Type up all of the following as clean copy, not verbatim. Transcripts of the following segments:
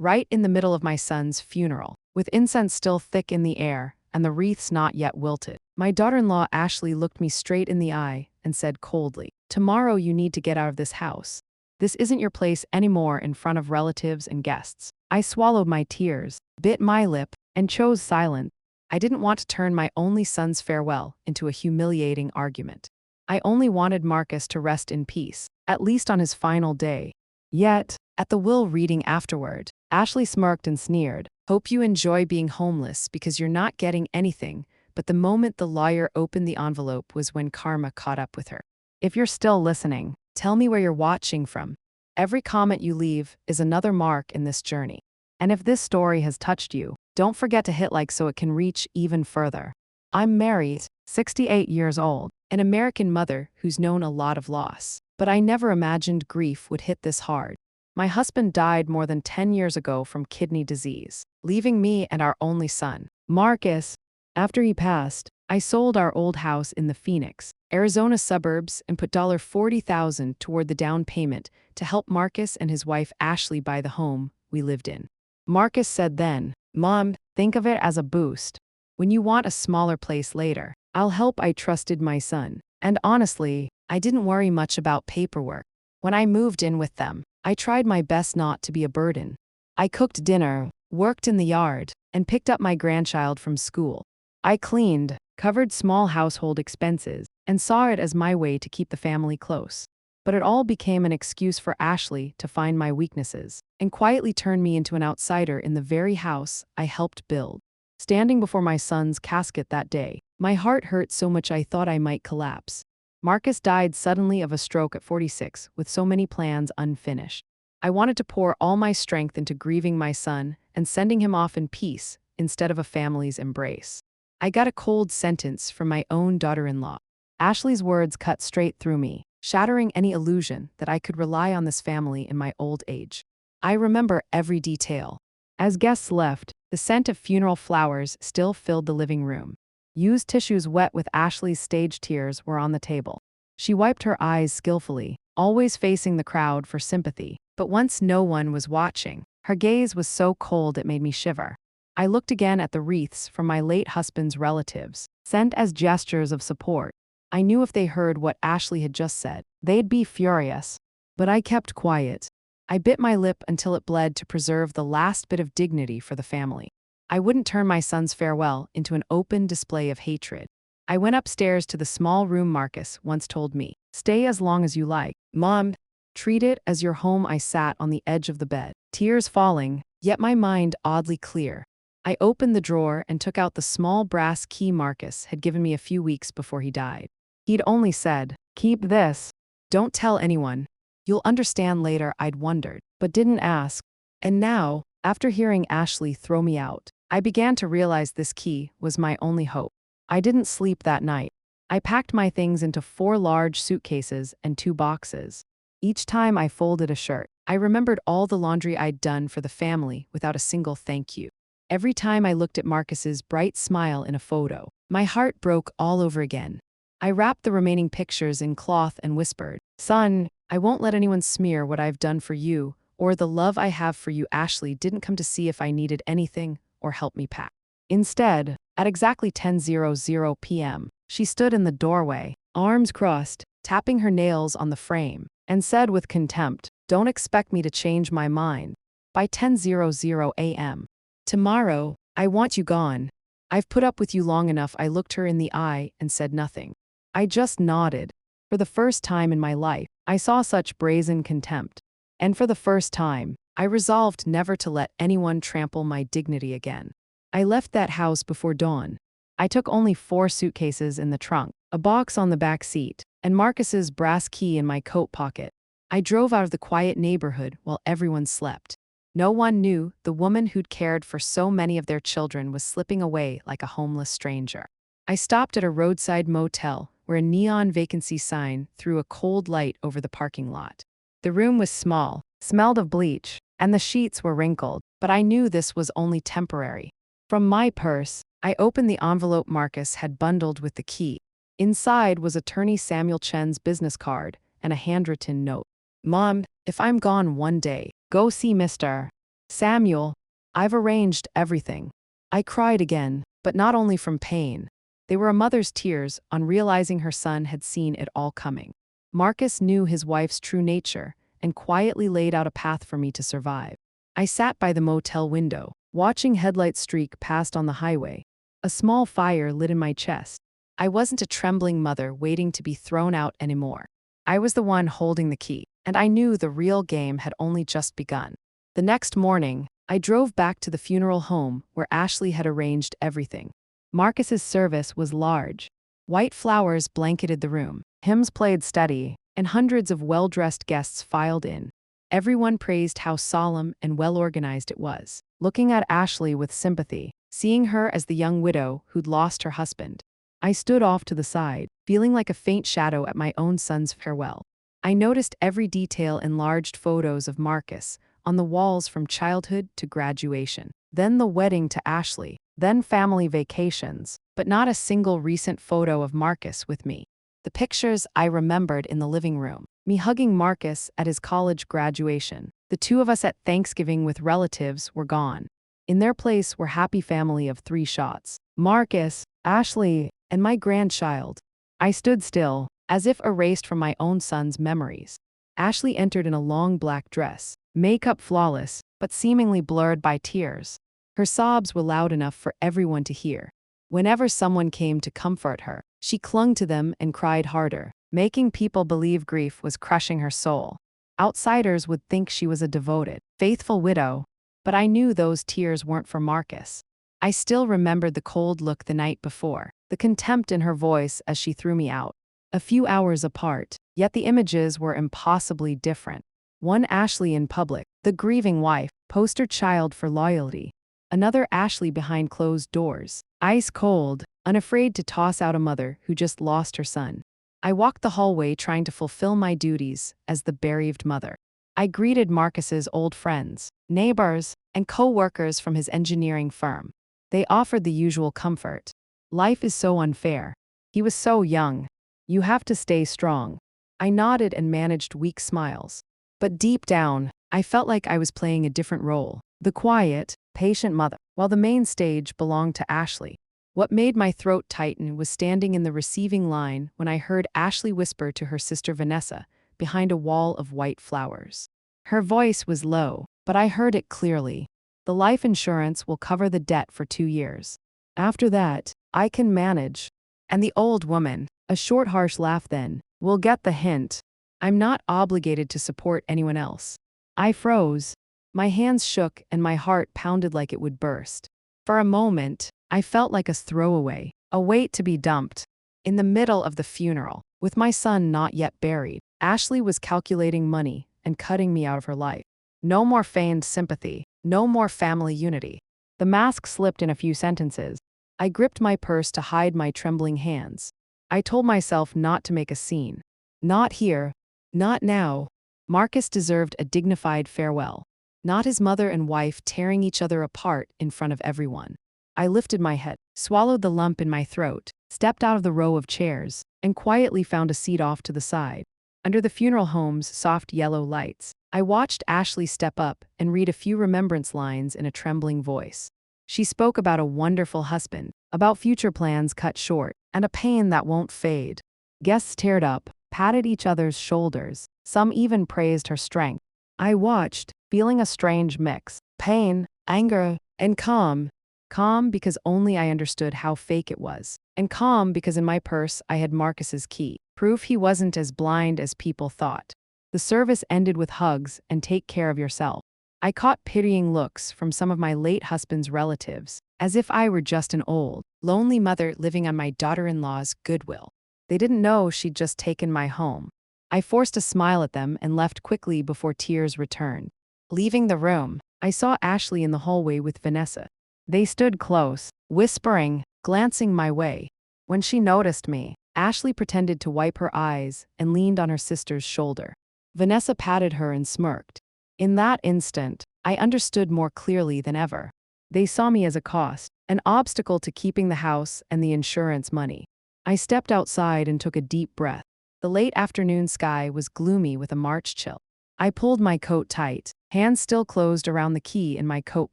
right in the middle of my son's funeral, with incense still thick in the air and the wreaths not yet wilted. My daughter-in-law Ashley looked me straight in the eye and said coldly, "Tomorrow you need to get out of this house. This isn't your place anymore in front of relatives and guests." I swallowed my tears, bit my lip, and chose silence. I didn't want to turn my only son's farewell into a humiliating argument. I only wanted Marcus to rest in peace, at least on his final day. Yet, at the will reading afterward, Ashley smirked and sneered, "Hope you enjoy being homeless because you're not getting anything." But the moment the lawyer opened the envelope was when karma caught up with her. If you're still listening, tell me where you're watching from. Every comment you leave is another mark in this journey. And if this story has touched you, don't forget to hit like so it can reach even further. I'm married, 68 years old, an American mother who's known a lot of loss. But I never imagined grief would hit this hard. My husband died more than 10 years ago from kidney disease, leaving me and our only son, Marcus. After he passed, I sold our old house in the Phoenix, Arizona suburbs and put $40,000 toward the down payment to help Marcus and his wife Ashley buy the home we lived in. Marcus said then, "Mom, think of it as a boost. When you want a smaller place later, I'll help." I trusted my son. And honestly, I didn't worry much about paperwork. When I moved in with them, I tried my best not to be a burden. I cooked dinner, worked in the yard, and picked up my grandchild from school. I cleaned, covered small household expenses, and saw it as my way to keep the family close. But it all became an excuse for Ashley to find my weaknesses and quietly turn me into an outsider in the very house I helped build. Standing before my son's casket that day, my heart hurt so much I thought I might collapse. Marcus died suddenly of a stroke at 46, with so many plans unfinished. I wanted to pour all my strength into grieving my son and sending him off in peace instead of a family's embrace. I got a cold sentence from my own daughter-in-law. Ashley's words cut straight through me, shattering any illusion that I could rely on this family in my old age. I remember every detail. As guests left, the scent of funeral flowers still filled the living room. Used tissues wet with Ashley's stage tears were on the table. She wiped her eyes skillfully, always facing the crowd for sympathy. But once no one was watching, her gaze was so cold it made me shiver. I looked again at the wreaths from my late husband's relatives, sent as gestures of support. I knew if they heard what Ashley had just said, they'd be furious. But I kept quiet. I bit my lip until it bled to preserve the last bit of dignity for the family. I wouldn't turn my son's farewell into an open display of hatred. I went upstairs to the small room Marcus once told me, "Stay as long as you like. Mom, treat it as your home." I sat on the edge of the bed, tears falling, yet my mind oddly clear. I opened the drawer and took out the small brass key Marcus had given me a few weeks before he died. He'd only said, "Keep this. Don't tell anyone. You'll understand later." I'd wondered, but didn't ask. And now, after hearing Ashley throw me out, I began to realize this key was my only hope. I didn't sleep that night. I packed my things into 4 large suitcases and 2 boxes. Each time I folded a shirt, I remembered all the laundry I'd done for the family without a single thank you. Every time I looked at Marcus's bright smile in a photo, my heart broke all over again. I wrapped the remaining pictures in cloth and whispered, "Son, I won't let anyone smear what I've done for you or the love I have for you." Ashley didn't come to see if I needed anything or help me pack. Instead, at exactly 10:00 p.m., she stood in the doorway, arms crossed, tapping her nails on the frame, and said with contempt, "Don't expect me to change my mind by 10:00 a.m. Tomorrow, I want you gone. I've put up with you long enough." I looked her in the eye and said nothing. I just nodded. For the first time in my life, I saw such brazen contempt. And for the first time, I resolved never to let anyone trample my dignity again. I left that house before dawn. I took only 4 suitcases in the trunk, a box on the back seat, and Marcus's brass key in my coat pocket. I drove out of the quiet neighborhood while everyone slept. No one knew the woman who'd cared for so many of their children was slipping away like a homeless stranger. I stopped at a roadside motel where a neon vacancy sign threw a cold light over the parking lot. The room was small, smelled of bleach, and the sheets were wrinkled, but I knew this was only temporary. From my purse, I opened the envelope Marcus had bundled with the key. Inside was attorney Samuel Chen's business card and a handwritten note. "Mom, if I'm gone one day, go see Mr. Samuel, I've arranged everything. I cried again, but not only from pain. They were a mother's tears on realizing her son had seen it all coming. Marcus knew his wife's true nature and quietly laid out a path for me to survive. I sat by the motel window, watching headlights streak past on the highway. A small fire lit in my chest. I wasn't a trembling mother waiting to be thrown out anymore. I was the one holding the key, and I knew the real game had only just begun. The next morning, I drove back to the funeral home where Ashley had arranged everything. Marcus's service was large. White flowers blanketed the room, hymns played steady, and hundreds of well-dressed guests filed in. Everyone praised how solemn and well-organized it was, looking at Ashley with sympathy, seeing her as the young widow who'd lost her husband. I stood off to the side, feeling like a faint shadow at my own son's farewell. I noticed every detail in enlarged photos of Marcus, on the walls from childhood to graduation, then the wedding to Ashley, then family vacations, but not a single recent photo of Marcus with me. The pictures I remembered in the living room, me hugging Marcus at his college graduation, the two of us at Thanksgiving with relatives were gone. In their place were happy family of 3 shots, Marcus, Ashley, and my grandchild. I stood still, as if erased from my own son's memories. Ashley entered in a long black dress, makeup flawless, but seemingly blurred by tears. Her sobs were loud enough for everyone to hear. Whenever someone came to comfort her, she clung to them and cried harder, making people believe grief was crushing her soul. Outsiders would think she was a devoted, faithful widow, but I knew those tears weren't for Marcus. I still remembered the cold look the night before, the contempt in her voice as she threw me out. A few hours apart, yet the images were impossibly different. One Ashley in public, the grieving wife, poster child for loyalty. Another Ashley behind closed doors, ice cold, unafraid to toss out a mother who just lost her son. I walked the hallway trying to fulfill my duties as the bereaved mother. I greeted Marcus's old friends, neighbors, and co-workers from his engineering firm. They offered the usual comfort. Life is so unfair. He was so young. You have to stay strong. I nodded and managed weak smiles. But deep down, I felt like I was playing a different role, the quiet, patient mother, while the main stage belonged to Ashley. What made my throat tighten was standing in the receiving line when I heard Ashley whisper to her sister Vanessa, behind a wall of white flowers. Her voice was low, but I heard it clearly. The life insurance will cover the debt for 2 years. After that, I can manage. And the old woman, a short harsh laugh then, will get the hint. I'm not obligated to support anyone else. I froze. My hands shook and my heart pounded like it would burst. For a moment, I felt like a throwaway, a weight to be dumped. In the middle of the funeral, with my son not yet buried, Ashley was calculating money and cutting me out of her life. No more feigned sympathy, no more family unity. The mask slipped in a few sentences. I gripped my purse to hide my trembling hands. I told myself not to make a scene. Not here. Not now. Marcus deserved a dignified farewell. Not his mother and wife tearing each other apart in front of everyone. I lifted my head, swallowed the lump in my throat, stepped out of the row of chairs, and quietly found a seat off to the side. Under the funeral home's soft yellow lights, I watched Ashley step up and read a few remembrance lines in a trembling voice. She spoke about a wonderful husband, about future plans cut short, and a pain that won't fade. Guests teared up, patted each other's shoulders, some even praised her strength. I watched, feeling a strange mix, pain, anger, and calm. Calm because only I understood how fake it was, and calm because in my purse I had Marcus's key, proof he wasn't as blind as people thought. The service ended with hugs and take care of yourself. I caught pitying looks from some of my late husband's relatives, as if I were just an old, lonely mother living on my daughter-in-law's goodwill. They didn't know she'd just taken my home. I forced a smile at them and left quickly before tears returned. Leaving the room, I saw Ashley in the hallway with Vanessa. They stood close, whispering, glancing my way. When she noticed me, Ashley pretended to wipe her eyes and leaned on her sister's shoulder. Vanessa patted her and smirked. In that instant, I understood more clearly than ever. They saw me as a cost, an obstacle to keeping the house and the insurance money. I stepped outside and took a deep breath. The late afternoon sky was gloomy with a March chill. I pulled my coat tight, hands still closed around the key in my coat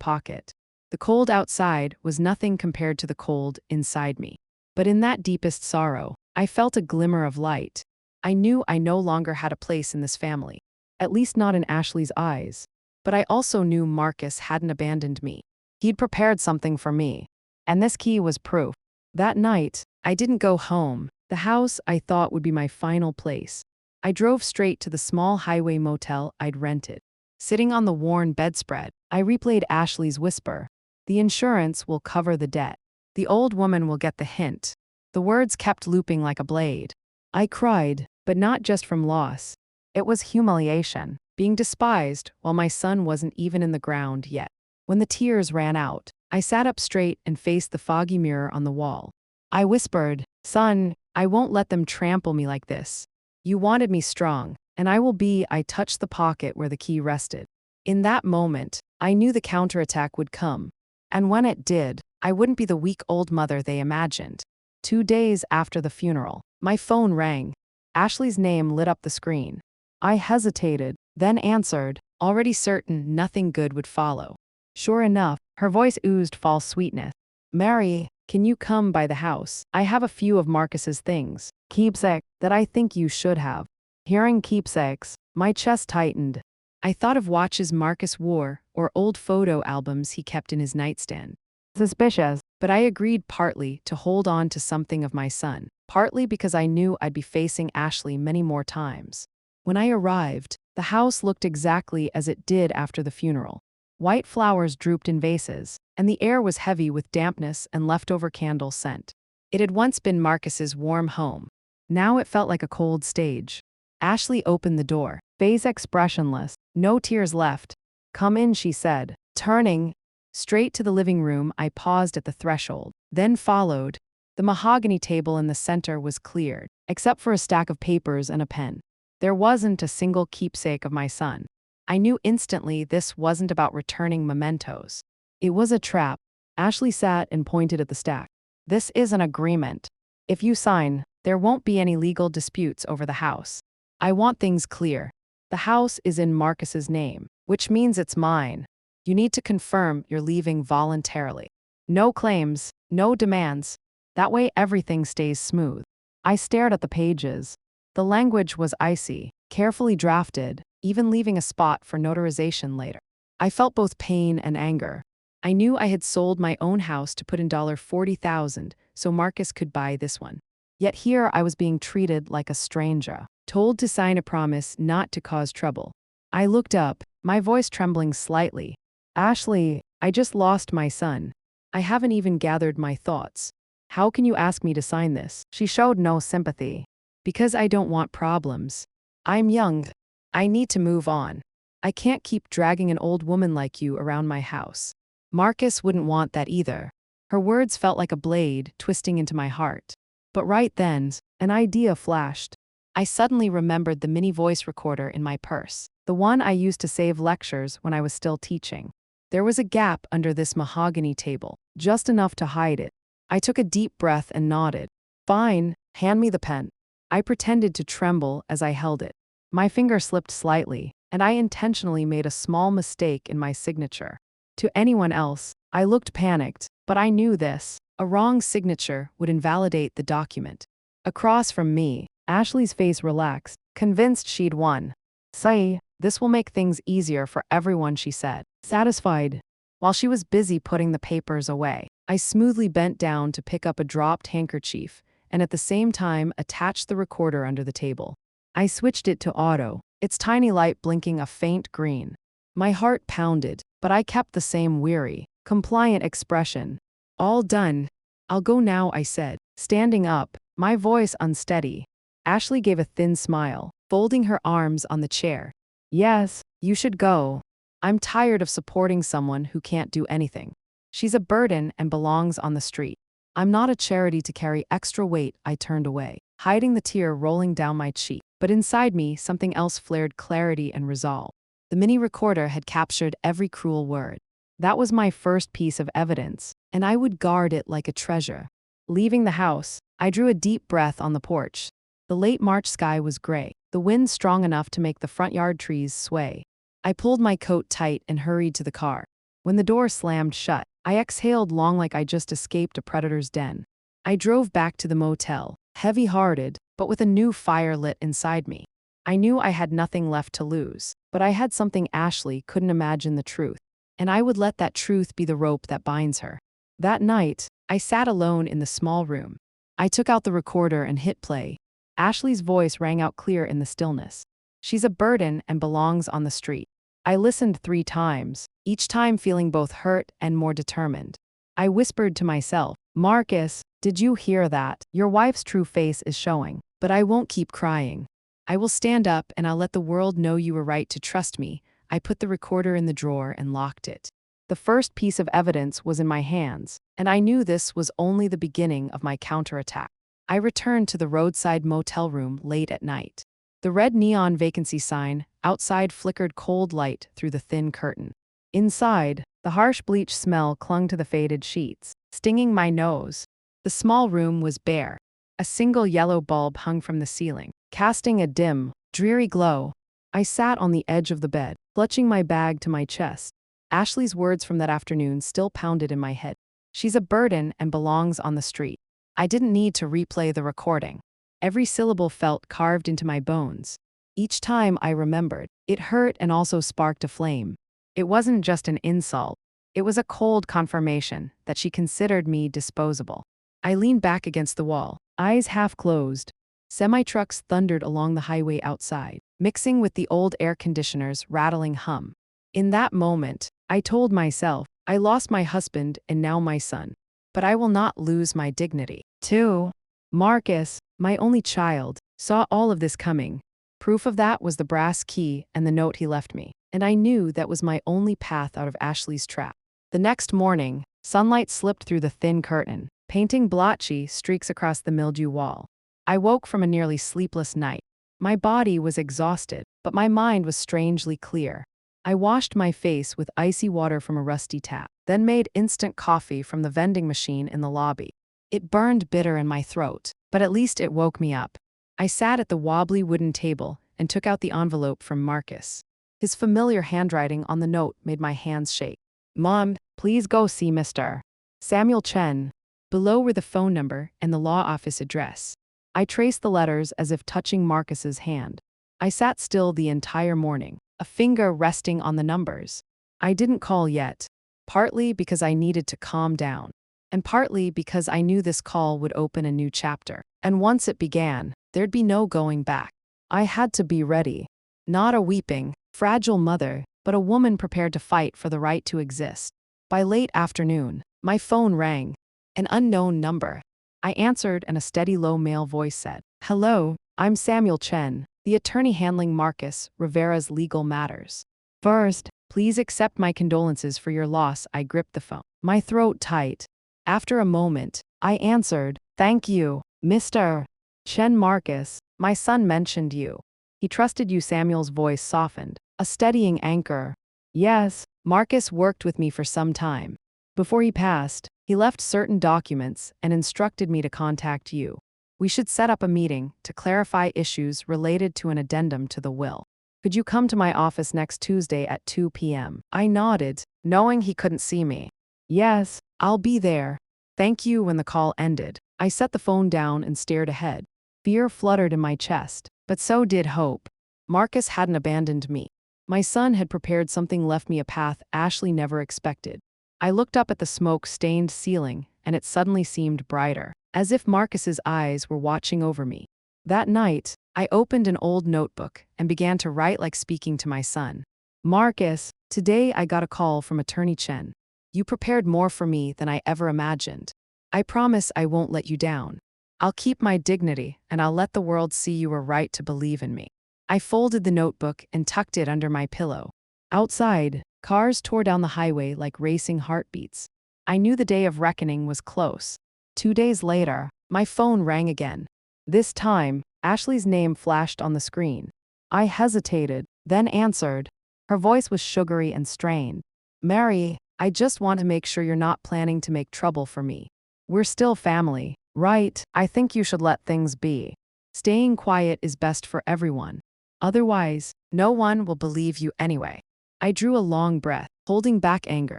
pocket. The cold outside was nothing compared to the cold inside me. But in that deepest sorrow, I felt a glimmer of light. I knew I no longer had a place in this family, at least not in Ashley's eyes. But I also knew Marcus hadn't abandoned me. He'd prepared something for me, and this key was proof. That night, I didn't go home, the house I thought would be my final place. I drove straight to the small highway motel I'd rented. Sitting on the worn bedspread, I replayed Ashley's whisper. The insurance will cover the debt. The old woman will get the hint. The words kept looping like a blade. I cried, but not just from loss. It was humiliation, being despised while my son wasn't even in the ground yet. When the tears ran out, I sat up straight and faced the foggy mirror on the wall. I whispered, "Son, I won't let them trample me like this. You wanted me strong, and I will be." I touched the pocket where the key rested. In that moment, I knew the counterattack would come. And when it did, I wouldn't be the weak old mother they imagined. 2 days after the funeral, my phone rang. Ashley's name lit up the screen. I hesitated, then answered, already certain nothing good would follow. Sure enough, her voice oozed false sweetness. "Mary, can you come by the house? I have a few of Marcus's things, keepsakes, that I think you should have." Hearing keepsakes, my chest tightened. I thought of watches Marcus wore or old photo albums he kept in his nightstand. Suspicious, but I agreed partly to hold on to something of my son, partly because I knew I'd be facing Ashley many more times. When I arrived, the house looked exactly as it did after the funeral. White flowers drooped in vases, and the air was heavy with dampness and leftover candle scent. It had once been Marcus's warm home. Now it felt like a cold stage. Ashley opened the door, face expressionless, no tears left. "Come in," she said. Turning straight to the living room, I paused at the threshold, then followed. The mahogany table in the center was cleared, except for a stack of papers and a pen. There wasn't a single keepsake of my son. I knew instantly this wasn't about returning mementos. It was a trap. Ashley sat and pointed at the stack. "This is an agreement. If you sign, there won't be any legal disputes over the house. I want things clear. The house is in Marcus's name, which means it's mine. You need to confirm you're leaving voluntarily. No claims, no demands. That way everything stays smooth." I stared at the pages. The language was icy, carefully drafted, even leaving a spot for notarization later. I felt both pain and anger. I knew I had sold my own house to put in $40,000 so Marcus could buy this one. Yet here I was being treated like a stranger, told to sign a promise not to cause trouble. I looked up, my voice trembling slightly. "Ashley, I just lost my son. I haven't even gathered my thoughts. How can you ask me to sign this?" She showed no sympathy. "Because I don't want problems. I'm young. I need to move on. I can't keep dragging an old woman like you around my house. Marcus wouldn't want that either." Her words felt like a blade twisting into my heart. But right then, an idea flashed. I suddenly remembered the mini voice recorder in my purse, the one I used to save lectures when I was still teaching. There was a gap under this mahogany table, just enough to hide it. I took a deep breath and nodded. "Fine, hand me the pen." I pretended to tremble as I held it. My finger slipped slightly, and I intentionally made a small mistake in my signature. To anyone else, I looked panicked, but I knew this. A wrong signature would invalidate the document. Across from me, Ashley's face relaxed, convinced she'd won. "Say, this will make things easier for everyone," she said, satisfied. While she was busy putting the papers away, I smoothly bent down to pick up a dropped handkerchief and at the same time attached the recorder under the table. I switched it to auto, its tiny light blinking a faint green. My heart pounded, but I kept the same weary, compliant expression. "All done. I'll go now," I said, standing up, my voice unsteady. Ashley gave a thin smile, folding her arms on the chair. "Yes, you should go. I'm tired of supporting someone who can't do anything. She's a burden and belongs on the street. I'm not a charity to carry extra weight." I turned away, hiding the tear rolling down my cheek. But inside me, something else flared clarity and resolve. The mini recorder had captured every cruel word. That was my first piece of evidence, and I would guard it like a treasure. Leaving the house, I drew a deep breath on the porch. The late March sky was gray, the the wind strong enough to make the front yard trees sway. I pulled my coat tight and hurried to the car. When the door slammed shut, I exhaled long like I just escaped a predator's den. I drove back to the motel, heavy-hearted, but with a new fire lit inside me. I knew I had nothing left to lose, but I had something Ashley couldn't imagine: the truth. And I would let that truth be the rope that binds her. That night, I sat alone in the small room. I took out the recorder and hit play. Ashley's voice rang out clear in the stillness. She's a burden and belongs on the street. I listened 3 times, each time feeling both hurt and more determined. I whispered to myself, "Marcus, did you hear that? Your wife's true face is showing. But I won't keep crying. I will stand up and I'll let the world know you were right to trust me." I put the recorder in the drawer and locked it. The first piece of evidence was in my hands, and I knew this was only the beginning of my counterattack. I returned to the roadside motel room late at night. The red neon vacancy sign outside flickered cold light through the thin curtain. Inside, the harsh bleach smell clung to the faded sheets, stinging my nose. The small room was bare. A single yellow bulb hung from the ceiling, casting a dim, dreary glow. I sat on the edge of the bed, clutching my bag to my chest. Ashley's words from that afternoon still pounded in my head. She's a burden and belongs on the street. I didn't need to replay the recording. Every syllable felt carved into my bones. Each time I remembered, it hurt and also sparked a flame. It wasn't just an insult. It was a cold confirmation that she considered me disposable. I leaned back against the wall, eyes half closed. Semi-trucks thundered along the highway outside, mixing with the old air conditioner's rattling hum. In that moment, I told myself, I lost my husband and now my son. But I will not lose my dignity. 2. Marcus, my only child, saw all of this coming. Proof of that was the brass key and the note he left me, and I knew that was my only path out of Ashley's trap. The next morning, sunlight slipped through the thin curtain, painting blotchy streaks across the mildew wall. I woke from a nearly sleepless night. My body was exhausted, but my mind was strangely clear. I washed my face with icy water from a rusty tap, then made instant coffee from the vending machine in the lobby. It burned bitter in my throat, but at least it woke me up. I sat at the wobbly wooden table and took out the envelope from Marcus. His familiar handwriting on the note made my hands shake. "Mom, please go see Mr. Samuel Chen." Below were the phone number and the law office address. I traced the letters as if touching Marcus's hand. I sat still the entire morning, a finger resting on the numbers. I didn't call yet, partly because I needed to calm down, and partly because I knew this call would open a new chapter. And once it began, there'd be no going back. I had to be ready. Not a weeping, fragile mother, but a woman prepared to fight for the right to exist. By late afternoon, my phone rang. An unknown number. I answered and a steady low male voice said, "Hello, I'm Samuel Chen, the attorney handling Marcus Rivera's legal matters. First, please accept my condolences for your loss." I gripped the phone, my throat tight. After a moment, I answered, "Thank you, Mr. Chen. Marcus, my son mentioned you. He trusted you." Samuel's voice softened, a steadying anchor. "Yes, Marcus worked with me for some time. Before he passed, he left certain documents and instructed me to contact you. We should set up a meeting to clarify issues related to an addendum to the will. Could you come to my office next Tuesday at 2 p.m. I nodded, knowing he couldn't see me. "Yes, I'll be there. Thank you." When the call ended, I set the phone down and stared ahead. Fear fluttered in my chest, but so did hope. Marcus hadn't abandoned me. My son had prepared something, left me a path Ashley never expected. I looked up at the smoke-stained ceiling, and it suddenly seemed brighter, as if Marcus's eyes were watching over me. That night, I opened an old notebook and began to write like speaking to my son. "Marcus, today I got a call from Attorney Chen. You prepared more for me than I ever imagined. I promise I won't let you down. I'll keep my dignity, and I'll let the world see you were right to believe in me." I folded the notebook and tucked it under my pillow. Outside, cars tore down the highway like racing heartbeats. I knew the day of reckoning was close. 2 days later, my phone rang again. This time, Ashley's name flashed on the screen. I hesitated, then answered. Her voice was sugary and strained. "Mary, I just want to make sure you're not planning to make trouble for me. We're still family, right? I think you should let things be. Staying quiet is best for everyone." Otherwise, no one will believe you anyway. I drew a long breath, holding back anger.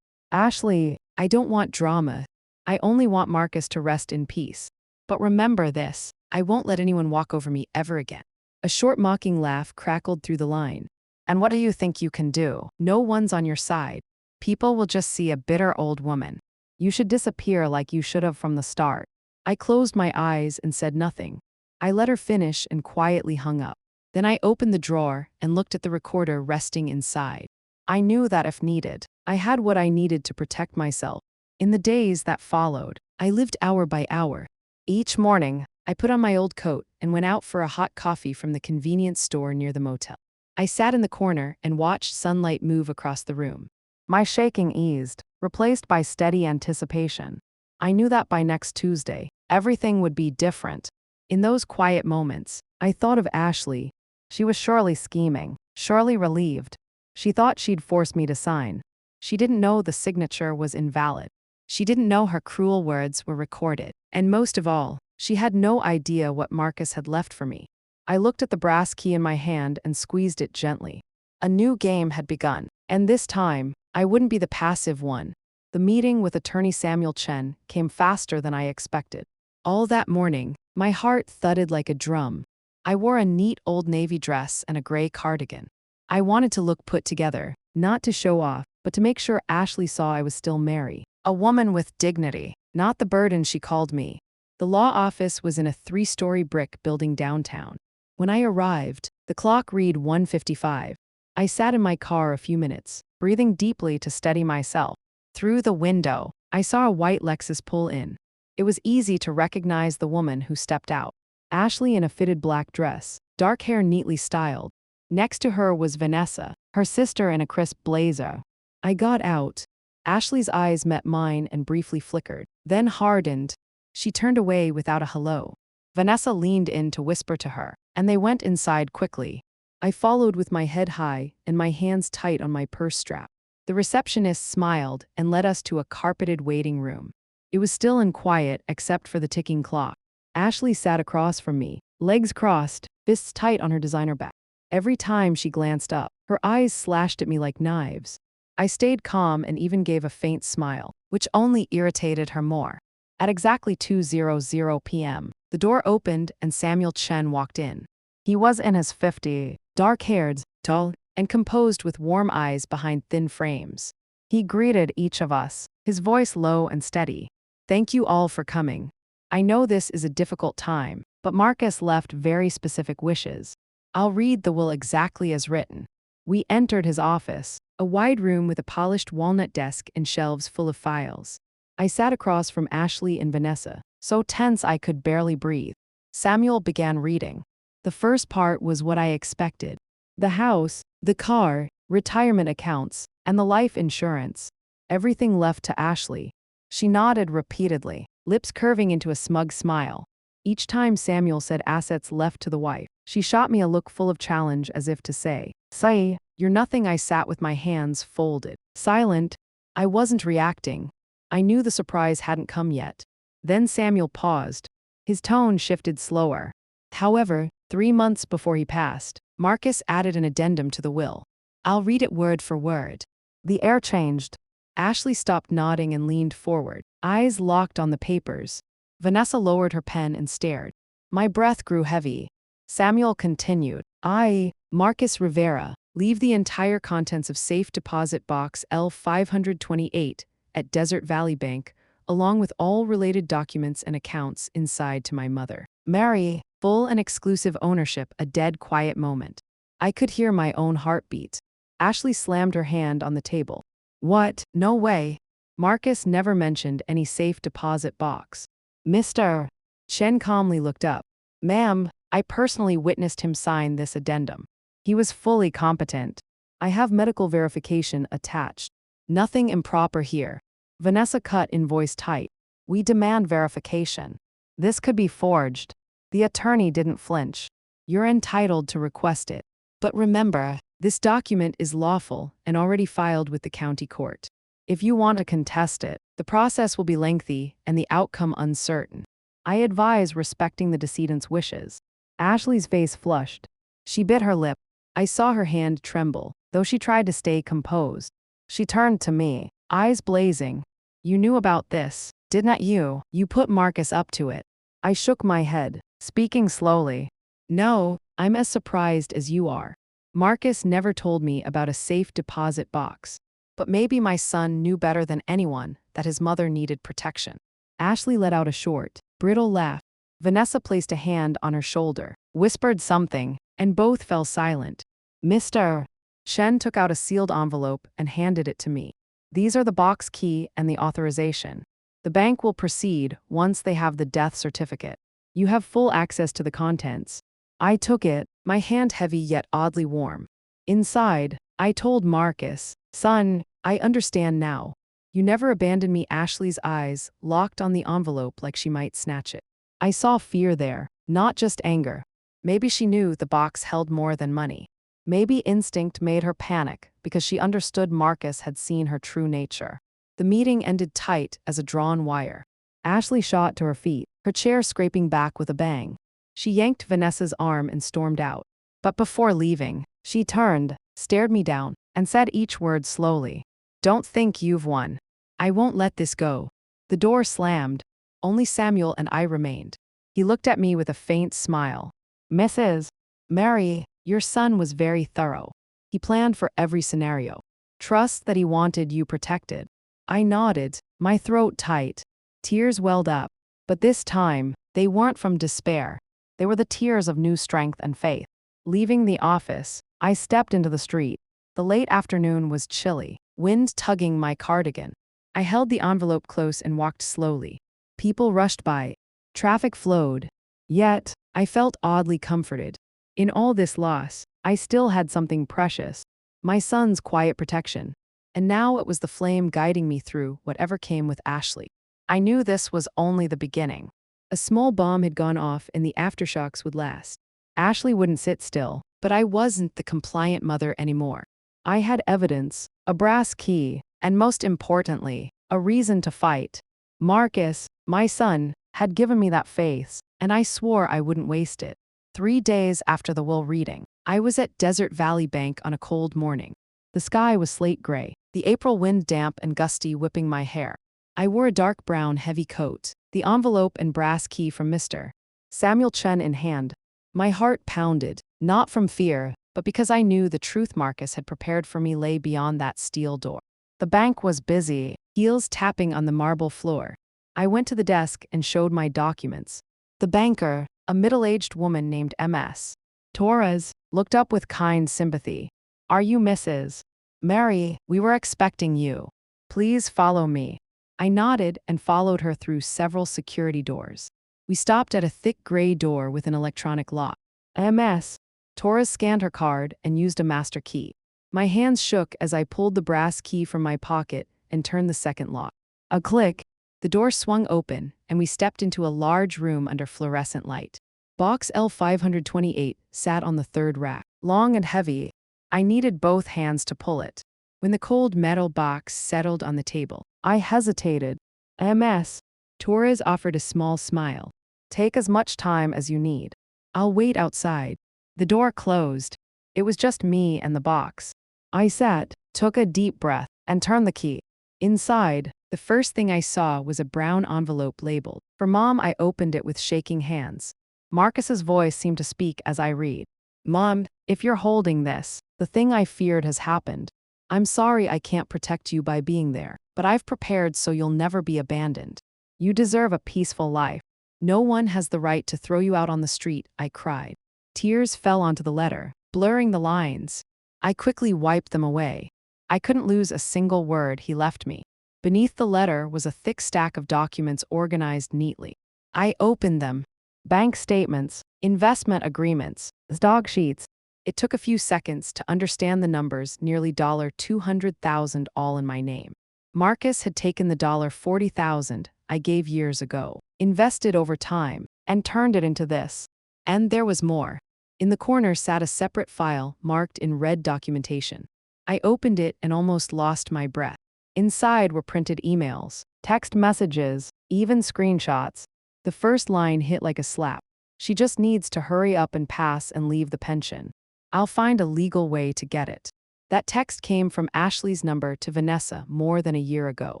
Ashley, I don't want drama. I only want Marcus to rest in peace. But remember this, I won't let anyone walk over me ever again. A short mocking laugh crackled through the line. And what do you think you can do? No one's on your side. People will just see a bitter old woman. You should disappear like you should have from the start. I closed my eyes and said nothing. I let her finish and quietly hung up. Then I opened the drawer and looked at the recorder resting inside. I knew that if needed, I had what I needed to protect myself. In the days that followed, I lived hour by hour. Each morning, I put on my old coat and went out for a hot coffee from the convenience store near the motel. I sat in the corner and watched sunlight move across the room. My shaking eased, replaced by steady anticipation. I knew that by next Tuesday, everything would be different. In those quiet moments, I thought of Ashley. She was surely scheming, surely relieved. She thought she'd force me to sign. She didn't know the signature was invalid. She didn't know her cruel words were recorded. And most of all, she had no idea what Marcus had left for me. I looked at the brass key in my hand and squeezed it gently. A new game had begun, and this time, I wouldn't be the passive one. The meeting with attorney Samuel Chen came faster than I expected. All that morning, my heart thudded like a drum. I wore a neat old navy dress and a gray cardigan. I wanted to look put together, not to show off, but to make sure Ashley saw I was still Mary. A woman with dignity, not the burden she called me. The law office was in a 3-story brick building downtown. When I arrived, the clock read 1:55. I sat in my car a few minutes, breathing deeply to steady myself. Through the window, I saw a white Lexus pull in. It was easy to recognize the woman who stepped out. Ashley in a fitted black dress, dark hair neatly styled. Next to her was Vanessa, her sister in a crisp blazer. I got out. Ashley's eyes met mine and briefly flickered, then hardened. She turned away without a hello. Vanessa leaned in to whisper to her, and they went inside quickly. I followed with my head high and my hands tight on my purse strap. The receptionist smiled and led us to a carpeted waiting room. It was still and quiet except for the ticking clock. Ashley sat across from me, legs crossed, fists tight on her designer bag. Every time she glanced up, her eyes slashed at me like knives. I stayed calm and even gave a faint smile, which only irritated her more. At exactly 2:00 p.m., the door opened and Samuel Chen walked in. He was in his 50s, dark-haired, tall, and composed with warm eyes behind thin frames. He greeted each of us, his voice low and steady. "Thank you all for coming. I know this is a difficult time, but Marcus left very specific wishes. I'll read the will exactly as written." We entered his office, a wide room with a polished walnut desk and shelves full of files. I sat across from Ashley and Vanessa, so tense I could barely breathe. Samuel began reading. The first part was what I expected. The house, the car, retirement accounts, and the life insurance. Everything left to Ashley. She nodded repeatedly, lips curving into a smug smile. Each time Samuel said assets left to the wife, she shot me a look full of challenge as if to say, "Say, you're nothing." I sat with my hands folded, silent. I wasn't reacting. I knew the surprise hadn't come yet. Then Samuel paused. His tone shifted slower. However, 3 months before he passed, Marcus added an addendum to the will. I'll read it word for word. The air changed. Ashley stopped nodding and leaned forward, eyes locked on the papers. Vanessa lowered her pen and stared. My breath grew heavy. Samuel continued. I, Marcus Rivera, leave the entire contents of safe deposit box L528 at Desert Valley Bank, along with all related documents and accounts inside to my mother, Mary, full and exclusive ownership. A dead quiet moment. I could hear my own heartbeat. Ashley slammed her hand on the table. What? No way. Marcus never mentioned any safe deposit box. Mr. Chen calmly looked up. Ma'am, I personally witnessed him sign this addendum. He was fully competent. I have medical verification attached. Nothing improper here. Vanessa cut in voice tight. We demand verification. This could be forged. The attorney didn't flinch. You're entitled to request it. But remember, this document is lawful and already filed with the county court. If you want to contest it, the process will be lengthy and the outcome uncertain. I advise respecting the decedent's wishes. Ashley's face flushed. She bit her lip. I saw her hand tremble, though she tried to stay composed. She turned to me, eyes blazing. You knew about this, didn't you? You put Marcus up to it. I shook my head, speaking slowly. No, I'm as surprised as you are. Marcus never told me about a safe deposit box. But maybe my son knew better than anyone that his mother needed protection. Ashley let out a short, brittle laugh. Vanessa placed a hand on her shoulder, whispered something, and both fell silent. Mr. Shen took out a sealed envelope and handed it to me. These are the box key and the authorization. The bank will proceed once they have the death certificate. You have full access to the contents. I took it, my hand heavy yet oddly warm. Inside, I told Marcus, son, I understand now. You never abandoned me. Ashley's eyes locked on the envelope like she might snatch it. I saw fear there, not just anger. Maybe she knew the box held more than money. Maybe instinct made her panic because she understood Marcus had seen her true nature. The meeting ended tight as a drawn wire. Ashley shot to her feet, her chair scraping back with a bang. She yanked Vanessa's arm and stormed out. But before leaving, she turned, stared me down, and said each word slowly. Don't think you've won. I won't let this go. The door slammed. Only Samuel and I remained. He looked at me with a faint smile. Mrs. Mary, your son was very thorough. He planned for every scenario. Trust that he wanted you protected. I nodded, my throat tight. Tears welled up. But this time, they weren't from despair. They were the tears of new strength and faith. Leaving the office, I stepped into the street. The late afternoon was chilly, wind tugging my cardigan. I held the envelope close and walked slowly. People rushed by. Traffic flowed. Yet, I felt oddly comforted. In all this loss, I still had something precious. My son's quiet protection. And now it was the flame guiding me through whatever came with Ashley. I knew this was only the beginning. A small bomb had gone off and the aftershocks would last. Ashley wouldn't sit still, but I wasn't the compliant mother anymore. I had evidence, a brass key, and most importantly, a reason to fight. Marcus, my son, had given me that faith, and I swore I wouldn't waste it. 3 days after the will reading, I was at Desert Valley Bank on a cold morning. The sky was slate gray, the April wind damp and gusty whipping my hair. I wore a dark brown heavy coat, the envelope and brass key from Mr. Samuel Chen in hand. My heart pounded, not from fear, but because I knew the truth Marcus had prepared for me lay beyond that steel door. The bank was busy, heels tapping on the marble floor. I went to the desk and showed my documents. The banker, a middle-aged woman named Ms. Torres, looked up with kind sympathy. Are you Mrs. Mary? We were expecting you. Please follow me. I nodded and followed her through several security doors. We stopped at a thick gray door with an electronic lock. Ms. Torres scanned her card and used a master key. My hands shook as I pulled the brass key from my pocket and turned the second lock. A click, the door swung open, and we stepped into a large room under fluorescent light. Box L528 sat on the third rack, long and heavy. I needed both hands to pull it. When the cold metal box settled on the table, I hesitated. Ms. Torres offered a small smile. Take as much time as you need. I'll wait outside. The door closed. It was just me and the box. I sat, took a deep breath, and turned the key. Inside, the first thing I saw was a brown envelope labeled. For Mom, I opened it with shaking hands. Marcus's voice seemed to speak as I read. Mom, if you're holding this, the thing I feared has happened. I'm sorry I can't protect you by being there, but I've prepared so you'll never be abandoned. You deserve a peaceful life. No one has the right to throw you out on the street, I cried. Tears fell onto the letter, blurring the lines. I quickly wiped them away. I couldn't lose a single word he left me. Beneath the letter was a thick stack of documents organized neatly. I opened them. Bank statements, investment agreements, dog sheets. It took a few seconds to understand the numbers, nearly $200,000 all in my name. Marcus had taken the $40,000 I gave years ago, invested over time, and turned it into this. And there was more. In the corner sat a separate file marked in red documentation. I opened it and almost lost my breath. Inside were printed emails, text messages, even screenshots. The first line hit like a slap. She just needs to hurry up and pass and leave the pension. I'll find a legal way to get it. That text came from Ashley's number to Vanessa more than a year ago.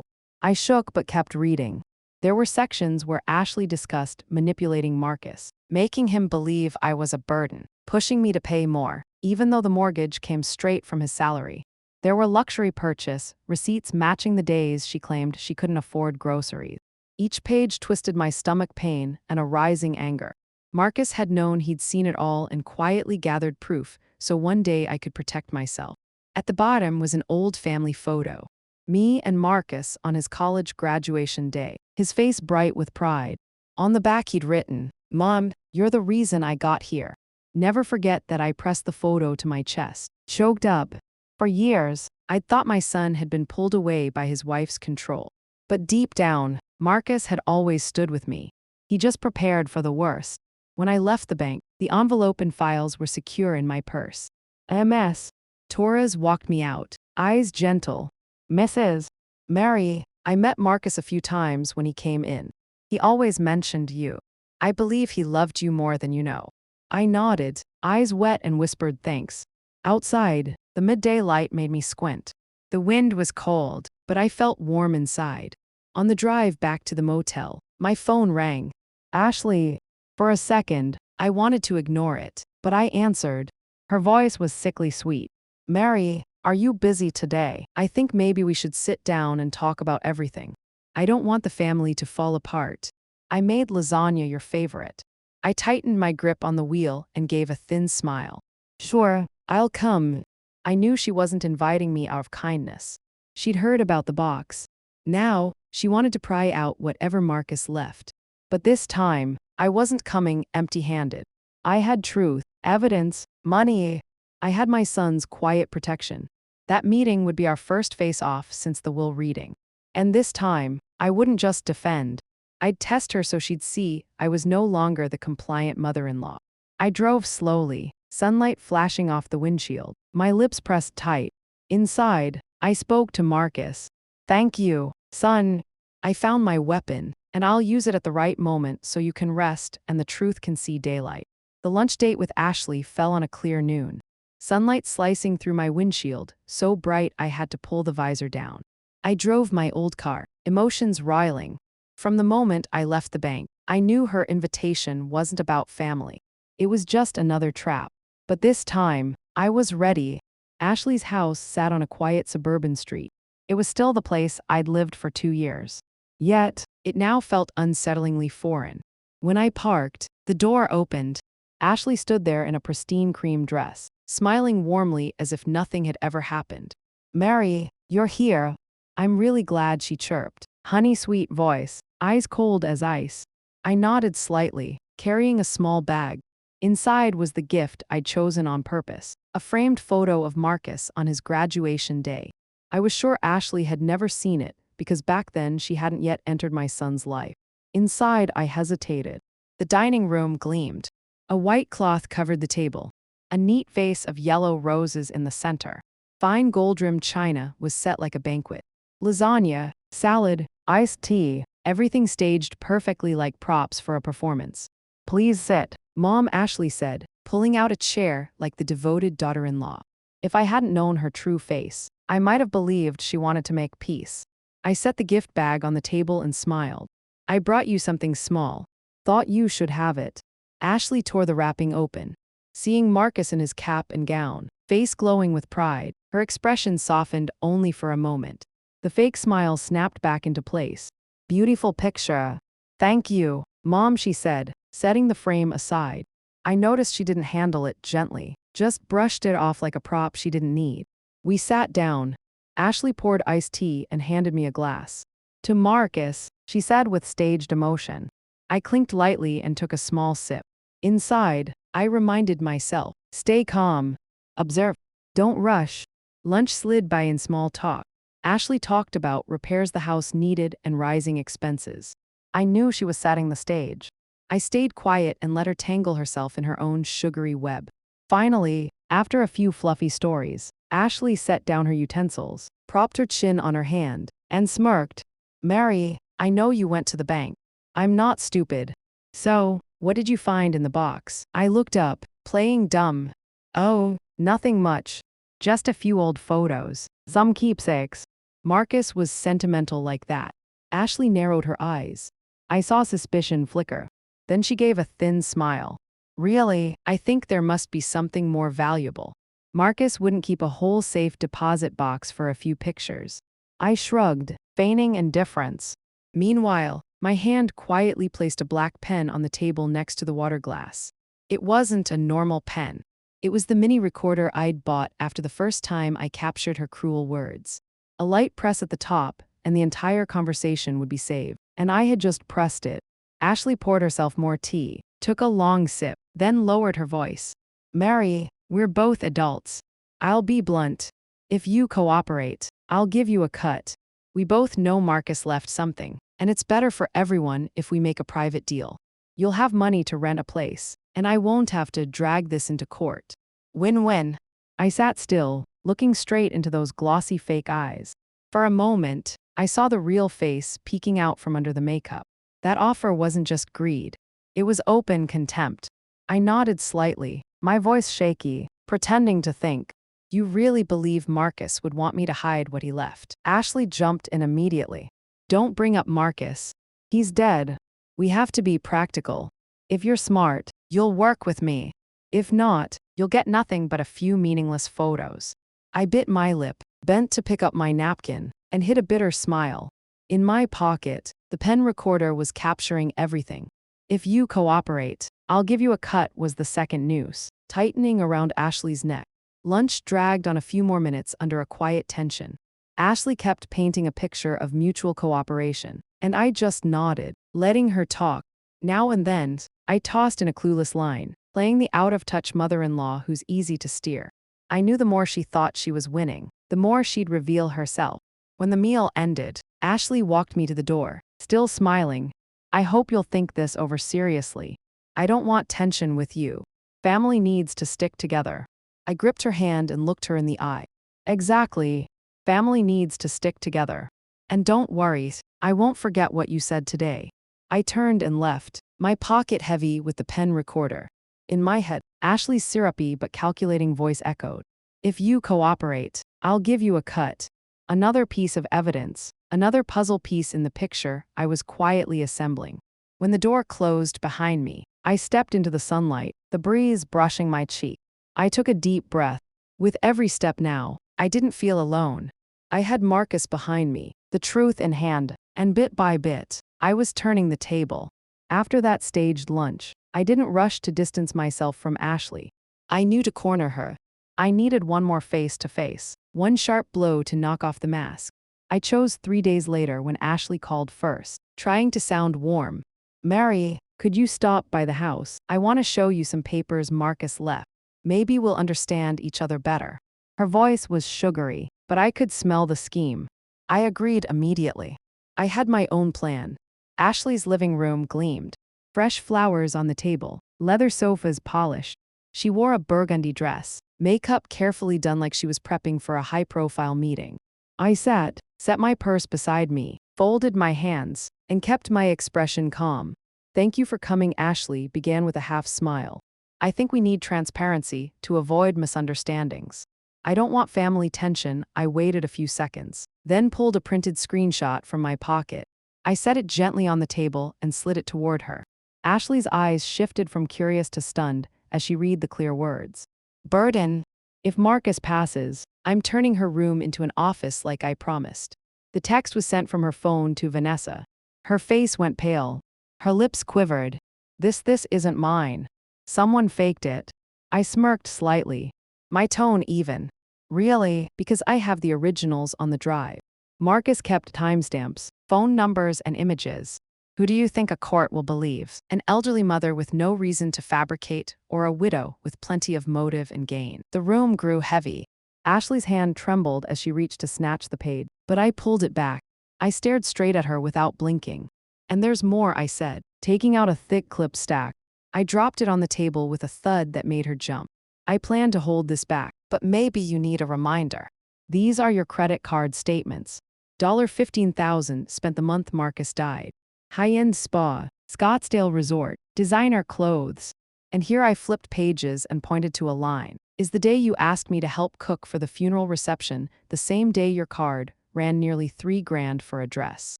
I shook but kept reading. There were sections where Ashley discussed manipulating Marcus, making him believe I was a burden, pushing me to pay more, even though the mortgage came straight from his salary. There were luxury purchase, receipts matching the days she claimed she couldn't afford groceries. Each page twisted my stomach pain and a rising anger. Marcus had known he'd seen it all and quietly gathered proof, so one day I could protect myself. At the bottom was an old family photo. Me and Marcus on his college graduation day, his face bright with pride. On the back he'd written, "Mom, you're the reason I got here." Never forget that I pressed the photo to my chest, choked up. For years, I'd thought my son had been pulled away by his wife's control. But deep down, Marcus had always stood with me. He just prepared for the worst. When I left the bank, the envelope and files were secure in my purse. MS. Torres walked me out, eyes gentle. "Mrs. Mary, I met Marcus a few times when he came in. He always mentioned you. I believe he loved you more than you know." I nodded, eyes wet, and whispered thanks. Outside, the midday light made me squint. The wind was cold, but I felt warm inside. On the drive back to the motel, my phone rang. Ashley. For a second, I wanted to ignore it, but I answered. Her voice was sickly sweet. "Mary, are you busy today? I think maybe we should sit down and talk about everything. I don't want the family to fall apart. I made lasagna your favorite." I tightened my grip on the wheel and gave a thin smile. "Sure, I'll come." I knew she wasn't inviting me out of kindness. She'd heard about the box. Now, she wanted to pry out whatever Marcus left. But this time, I wasn't coming empty-handed. I had truth, evidence, money. I had my son's quiet protection. That meeting would be our first face-off since the will reading. And this time, I wouldn't just defend. I'd test her so she'd see I was no longer the compliant mother-in-law. I drove slowly, sunlight flashing off the windshield, my lips pressed tight. Inside, I spoke to Marcus. "Thank you, son. I found my weapon, and I'll use it at the right moment so you can rest and the truth can see daylight." The lunch date with Ashley fell on a clear noon. Sunlight slicing through my windshield, so bright I had to pull the visor down. I drove my old car, emotions roiling. From the moment I left the bank, I knew her invitation wasn't about family. It was just another trap. But this time, I was ready. Ashley's house sat on a quiet suburban street. It was still the place I'd lived for 2 years. Yet, it now felt unsettlingly foreign. When I parked, the door opened. Ashley stood there in a pristine cream dress, smiling warmly as if nothing had ever happened. "Mary, you're here." I'm really glad, she chirped. Honey-sweet voice, eyes cold as ice. I nodded slightly, carrying a small bag. Inside was the gift I'd chosen on purpose, a framed photo of Marcus on his graduation day. I was sure Ashley had never seen it, because back then she hadn't yet entered my son's life. Inside, I hesitated. The dining room gleamed. A white cloth covered the table. A neat vase of yellow roses in the center. Fine gold-rimmed china was set like a banquet. Lasagna, salad, iced tea, everything staged perfectly like props for a performance. "Please sit," Mom Ashley said, pulling out a chair like the devoted daughter-in-law. If I hadn't known her true face, I might have believed she wanted to make peace. I set the gift bag on the table and smiled. "I brought you something small. Thought you should have it." Ashley tore the wrapping open. Seeing Marcus in his cap and gown, face glowing with pride, her expression softened only for a moment. The fake smile snapped back into place. "Beautiful picture." "Thank you, Mom," she said, setting the frame aside. I noticed she didn't handle it gently, just brushed it off like a prop she didn't need. We sat down. Ashley poured iced tea and handed me a glass. "To Marcus," she said with staged emotion. I clinked lightly and took a small sip. Inside, I reminded myself, stay calm. Observe. Don't rush. Lunch slid by in small talk. Ashley talked about repairs the house needed and rising expenses. I knew she was setting the stage. I stayed quiet and let her tangle herself in her own sugary web. Finally, after a few fluffy stories, Ashley set down her utensils, propped her chin on her hand, and smirked. "Mary, I know you went to the bank. I'm not stupid. So, what did you find in the box?" I looked up, playing dumb. Oh, nothing much. Just a few old photos. Some keepsakes. Marcus was sentimental like that. Ashley narrowed her eyes. I saw suspicion flicker. Then she gave a thin smile. Really, I think there must be something more valuable. Marcus wouldn't keep a whole safe deposit box for a few pictures. I shrugged, feigning indifference. Meanwhile, my hand quietly placed a black pen on the table next to the water glass. It wasn't a normal pen. It was the mini recorder I'd bought after the first time I captured her cruel words. A light press at the top, and the entire conversation would be saved. And I had just pressed it. Ashley poured herself more tea, took a long sip, then lowered her voice. Mary, we're both adults. I'll be blunt. If you cooperate, I'll give you a cut. We both know Marcus left something, and it's better for everyone if we make a private deal. You'll have money to rent a place, and I won't have to drag this into court. Win-win. I sat still, looking straight into those glossy fake eyes. For a moment, I saw the real face peeking out from under the makeup. That offer wasn't just greed. It was open contempt. I nodded slightly, my voice shaky, pretending to think. You really believe Marcus would want me to hide what he left? Ashley jumped in immediately. Don't bring up Marcus. He's dead. We have to be practical. If you're smart, you'll work with me. If not, you'll get nothing but a few meaningless photos. I bit my lip, bent to pick up my napkin, and hid a bitter smile. In my pocket, the pen recorder was capturing everything. If you cooperate, I'll give you a cut was the second noose, tightening around Ashley's neck. Lunch dragged on a few more minutes under a quiet tension. Ashley kept painting a picture of mutual cooperation, and I just nodded, letting her talk. Now and then, I tossed in a clueless line, playing the out-of-touch mother-in-law who's easy to steer. I knew the more she thought she was winning, the more she'd reveal herself. When the meal ended, Ashley walked me to the door, still smiling. I hope you'll think this over seriously. I don't want tension with you. Family needs to stick together. I gripped her hand and looked her in the eye. Exactly. Family needs to stick together. And don't worry, I won't forget what you said today. I turned and left, my pocket heavy with the pen recorder. In my head, Ashley's syrupy but calculating voice echoed. If you cooperate, I'll give you a cut. Another piece of evidence, another puzzle piece in the picture I was quietly assembling. When the door closed behind me, I stepped into the sunlight, the breeze brushing my cheek. I took a deep breath. With every step now, I didn't feel alone. I had Marcus behind me, the truth in hand, and bit by bit, I was turning the table. After that staged lunch, I didn't rush to distance myself from Ashley. I knew to corner her. I needed one more face-to-face, one sharp blow to knock off the mask. I chose 3 days later when Ashley called first, trying to sound warm. Mary, could you stop by the house? I want to show you some papers Marcus left. Maybe we'll understand each other better. Her voice was sugary, but I could smell the scheme. I agreed immediately. I had my own plan. Ashley's living room gleamed. Fresh flowers on the table, leather sofas polished. She wore a burgundy dress, makeup carefully done like she was prepping for a high-profile meeting. I sat, set my purse beside me, folded my hands, and kept my expression calm. Thank you for coming, Ashley began with a half smile. I think we need transparency to avoid misunderstandings. I don't want family tension. I waited a few seconds, then pulled a printed screenshot from my pocket. I set it gently on the table and slid it toward her. Ashley's eyes shifted from curious to stunned as she read the clear words. Burden. If Marcus passes, I'm turning her room into an office like I promised. The text was sent from her phone to Vanessa. Her face went pale. Her lips quivered. This isn't mine. Someone faked it. I smirked slightly. My tone even. Really, because I have the originals on the drive. Marcus kept timestamps, phone numbers, and images. Who do you think a court will believe? An elderly mother with no reason to fabricate, or a widow with plenty of motive and gain? The room grew heavy. Ashley's hand trembled as she reached to snatch the page, but I pulled it back. I stared straight at her without blinking. And there's more, I said, taking out a thick clip stack. I dropped it on the table with a thud that made her jump. I plan to hold this back, but maybe you need a reminder. These are your credit card statements. $15,000 spent the month Marcus died. High-end spa, Scottsdale resort, designer clothes. And here I flipped pages and pointed to a line. is the day you asked me to help cook for the funeral reception, the same day your card ran nearly 3 grand for a dress.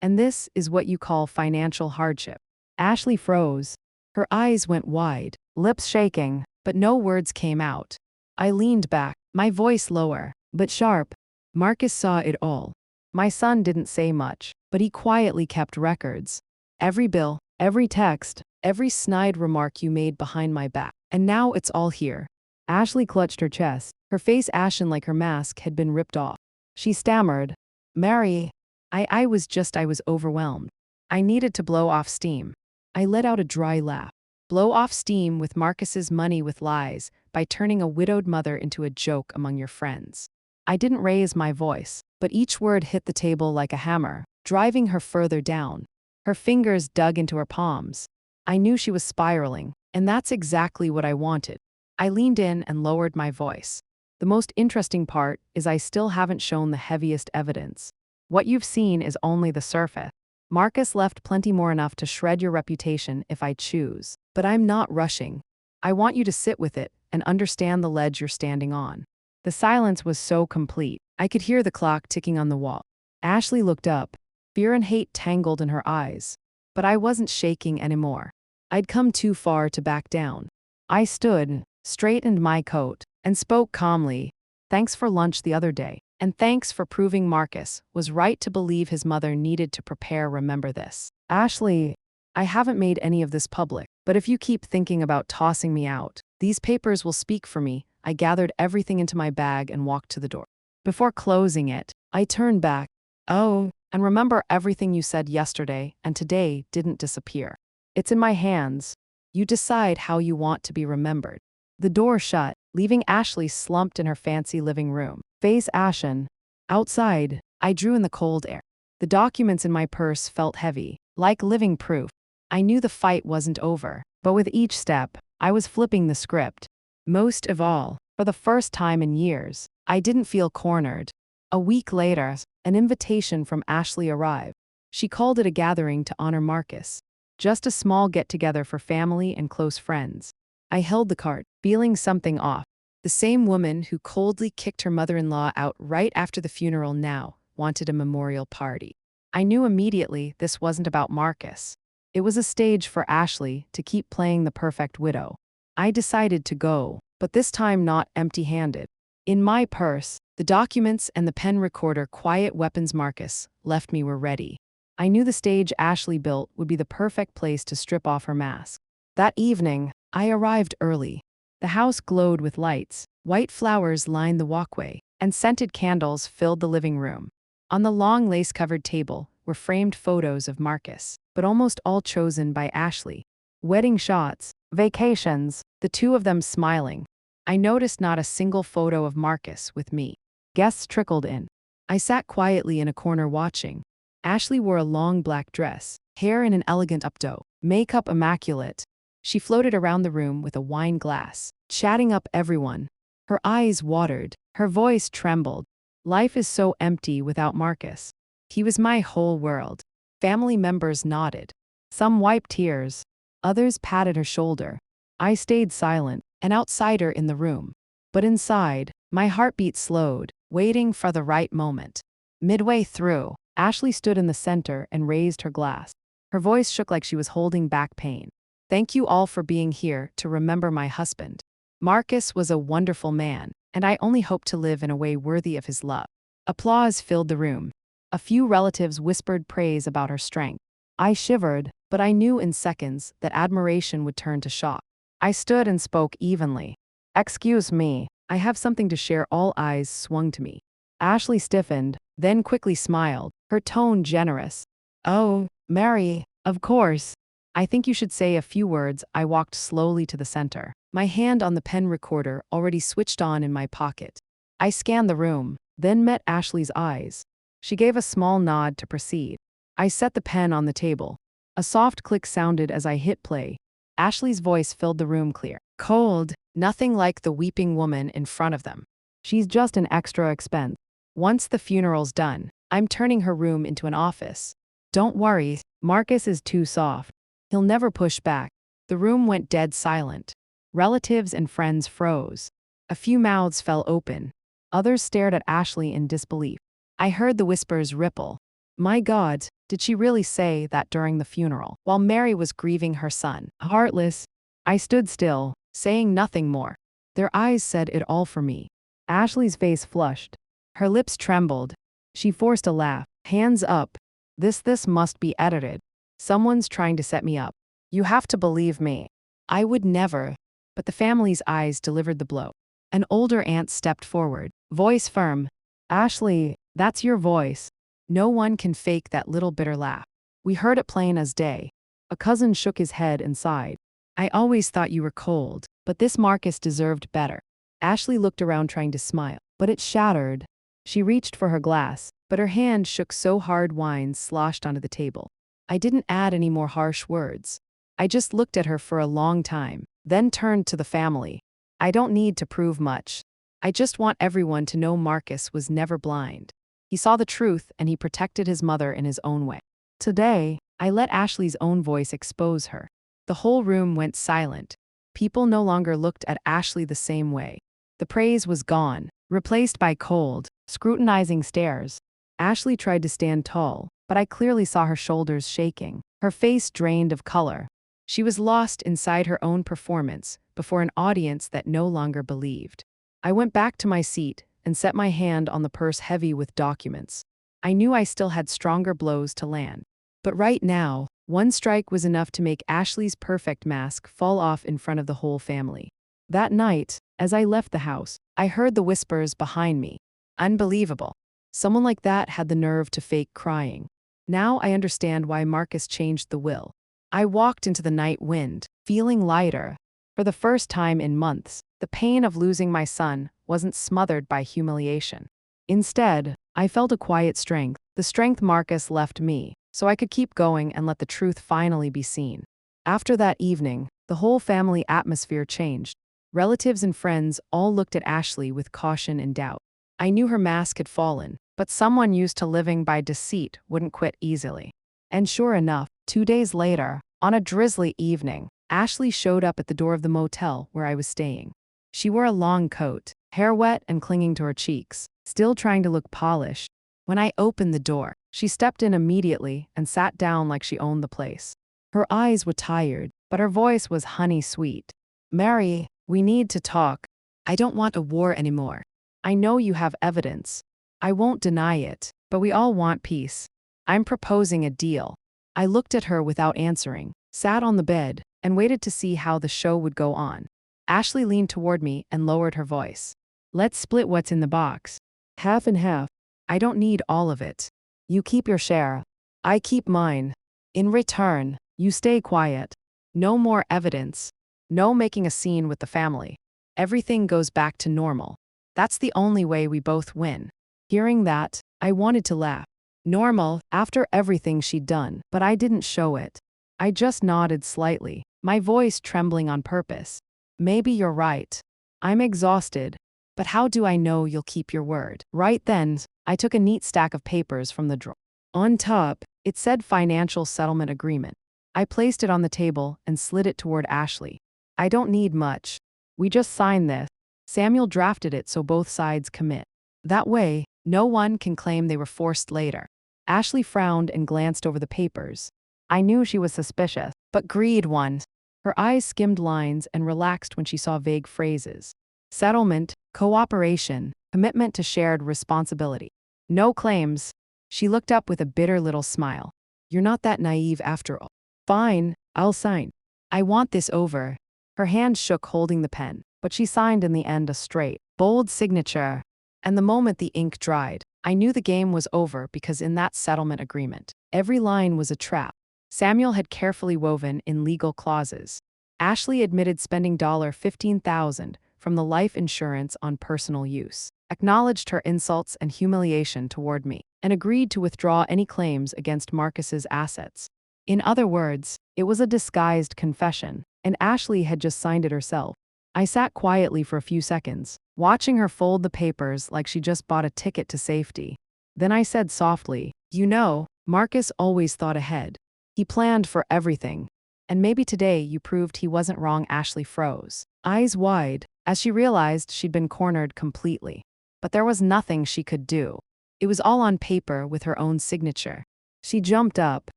And this is what you call financial hardship." Ashley froze. Her eyes went wide, lips shaking, but no words came out. I leaned back, my voice lower, but sharp. "Marcus saw it all. My son didn't say much, but he quietly kept records. Every bill, every text, every snide remark you made behind my back. And now it's all here." Ashley clutched her chest, her face ashen like her mask had been ripped off. She stammered, "Mary, I was overwhelmed. I needed to blow off steam." I let out a dry laugh. Blow off steam with Marcus's money with lies by turning a widowed mother into a joke among your friends. I didn't raise my voice, but each word hit the table like a hammer, driving her further down. Her fingers dug into her palms. I knew she was spiraling, and that's exactly what I wanted. I leaned in and lowered my voice. "The most interesting part is I still haven't shown the heaviest evidence. What you've seen is only the surface. Marcus left plenty more enough to shred your reputation if I choose. But I'm not rushing. I want you to sit with it and understand the ledge you're standing on." The silence was so complete, I could hear the clock ticking on the wall. Ashley looked up, fear and hate tangled in her eyes. But I wasn't shaking anymore. I'd come too far to back down. I stood, straightened my coat, and spoke calmly. "Thanks for lunch the other day. And thanks for proving Marcus was right to believe his mother needed to remember this. Ashley, I haven't made any of this public, but if you keep thinking about tossing me out, these papers will speak for me." I gathered everything into my bag and walked to the door. Before closing it, I turned back. "Oh, and remember everything you said yesterday and today didn't disappear. It's in my hands. You decide how you want to be remembered." The door shut, leaving Ashley slumped in her fancy living room, face ashen. Outside, I drew in the cold air. The documents in my purse felt heavy, like living proof. I knew the fight wasn't over, but with each step, I was flipping the script. Most of all, for the first time in years, I didn't feel cornered. A week later, an invitation from Ashley arrived. She called it a gathering to honor Marcus. Just a small get-together for family and close friends. I held the card, feeling something off. The same woman who coldly kicked her mother-in-law out right after the funeral now wanted a memorial party. I knew immediately this wasn't about Marcus. It was a stage for Ashley to keep playing the perfect widow. I decided to go, but this time not empty-handed. In my purse, the documents and the pen recorder quiet weapons Marcus left me were ready. I knew the stage Ashley built would be the perfect place to strip off her mask. That evening, I arrived early. The house glowed with lights, white flowers lined the walkway, and scented candles filled the living room. On the long lace-covered table were framed photos of Marcus, but almost all chosen by Ashley. Wedding shots, vacations, the two of them smiling. I noticed not a single photo of Marcus with me. Guests trickled in. I sat quietly in a corner watching. Ashley wore a long black dress, hair in an elegant updo, makeup immaculate. She floated around the room with a wine glass, chatting up everyone. Her eyes watered, her voice trembled. Life is so empty without Marcus. He was my whole world. Family members nodded. Some wiped tears. Others patted her shoulder. I stayed silent, an outsider in the room. But inside, my heartbeat slowed, waiting for the right moment. Midway through, Ashley stood in the center and raised her glass. Her voice shook like she was holding back pain. "Thank you all for being here to remember my husband. Marcus was a wonderful man, and I only hope to live in a way worthy of his love." Applause filled the room. A few relatives whispered praise about her strength. I shivered, but I knew in seconds that admiration would turn to shock. I stood and spoke evenly. "Excuse me, I have something to share." All eyes swung to me. Ashley stiffened, then quickly smiled, her tone generous. "Oh, Mary, of course. I think you should say a few words." I walked slowly to the center, my hand on the pen recorder already switched on in my pocket. I scanned the room, then met Ashley's eyes. She gave a small nod to proceed. I set the pen on the table. A soft click sounded as I hit play. Ashley's voice filled the room clear. Cold, nothing like the weeping woman in front of them. "She's just an extra expense. Once the funeral's done, I'm turning her room into an office. Don't worry, Marcus is too soft. He'll never push back." The room went dead silent. Relatives and friends froze. A few mouths fell open. Others stared at Ashley in disbelief. I heard the whispers ripple. My God, did she really say that during the funeral, while Mary was grieving her son? Heartless. I stood still, saying nothing more. Their eyes said it all for me. Ashley's face flushed. Her lips trembled. She forced a laugh. Hands up. This must be edited. Someone's trying to set me up. You have to believe me. I would never. But the family's eyes delivered the blow. An older aunt stepped forward, voice firm. Ashley, that's your voice. No one can fake that little bitter laugh. We heard it plain as day. A cousin shook his head and sighed. I always thought you were cold, but this Marcus deserved better. Ashley looked around trying to smile, but it shattered. She reached for her glass, but her hand shook so hard wine sloshed onto the table. I didn't add any more harsh words. I just looked at her for a long time, then turned to the family. I don't need to prove much. I just want everyone to know Marcus was never blind. He saw the truth and he protected his mother in his own way. Today, I let Ashley's own voice expose her. The whole room went silent. People no longer looked at Ashley the same way. The praise was gone, replaced by cold, scrutinizing stares. Ashley tried to stand tall, but I clearly saw her shoulders shaking, her face drained of color. She was lost inside her own performance before an audience that no longer believed. I went back to my seat and set my hand on the purse heavy with documents. I knew I still had stronger blows to land. But right now, one strike was enough to make Ashley's perfect mask fall off in front of the whole family. That night, as I left the house, I heard the whispers behind me. Unbelievable. Someone like that had the nerve to fake crying. Now I understand why Marcus changed the will. I walked into the night wind, feeling lighter. For the first time in months, the pain of losing my son wasn't smothered by humiliation. Instead, I felt a quiet strength, the strength Marcus left me, so I could keep going and let the truth finally be seen. After that evening, the whole family atmosphere changed. Relatives and friends all looked at Ashley with caution and doubt. I knew her mask had fallen, but someone used to living by deceit wouldn't quit easily. And sure enough, 2 days later, on a drizzly evening, Ashley showed up at the door of the motel where I was staying. She wore a long coat, hair wet and clinging to her cheeks, still trying to look polished. When I opened the door, she stepped in immediately and sat down like she owned the place. Her eyes were tired, but her voice was honey sweet. Mary, we need to talk. I don't want a war anymore. I know you have evidence. I won't deny it, but we all want peace. I'm proposing a deal. I looked at her without answering, sat on the bed, and waited to see how the show would go on. Ashley leaned toward me and lowered her voice. Let's split what's in the box. Half and half. I don't need all of it. You keep your share. I keep mine. In return, you stay quiet. No more evidence. No making a scene with the family. Everything goes back to normal. That's the only way we both win. Hearing that, I wanted to laugh. Normal, after everything she'd done, but I didn't show it. I just nodded slightly, my voice trembling on purpose. Maybe you're right. I'm exhausted. But how do I know you'll keep your word? Right then, I took a neat stack of papers from the drawer. On top, it said Financial Settlement Agreement. I placed it on the table and slid it toward Ashley. I don't need much. We just signed this. Samuel drafted it so both sides commit. That way, no one can claim they were forced later. Ashley frowned and glanced over the papers. I knew she was suspicious, but greed won. Her eyes skimmed lines and relaxed when she saw vague phrases. Settlement, cooperation, commitment to shared responsibility. No claims. She looked up with a bitter little smile. You're not that naive after all. Fine, I'll sign. I want this over. Her hand shook holding the pen, but she signed in the end a straight, bold signature. And the moment the ink dried, I knew the game was over because in that settlement agreement, every line was a trap. Samuel had carefully woven in legal clauses. Ashley admitted spending $15,000 from the life insurance on personal use, acknowledged her insults and humiliation toward me, and agreed to withdraw any claims against Marcus's assets. In other words, it was a disguised confession, and Ashley had just signed it herself. I sat quietly for a few seconds, watching her fold the papers like she just bought a ticket to safety. Then I said softly, you know, Marcus always thought ahead. He planned for everything. And maybe today you proved he wasn't wrong. Ashley froze, eyes wide, as she realized she'd been cornered completely. But there was nothing she could do. It was all on paper with her own signature. She jumped up,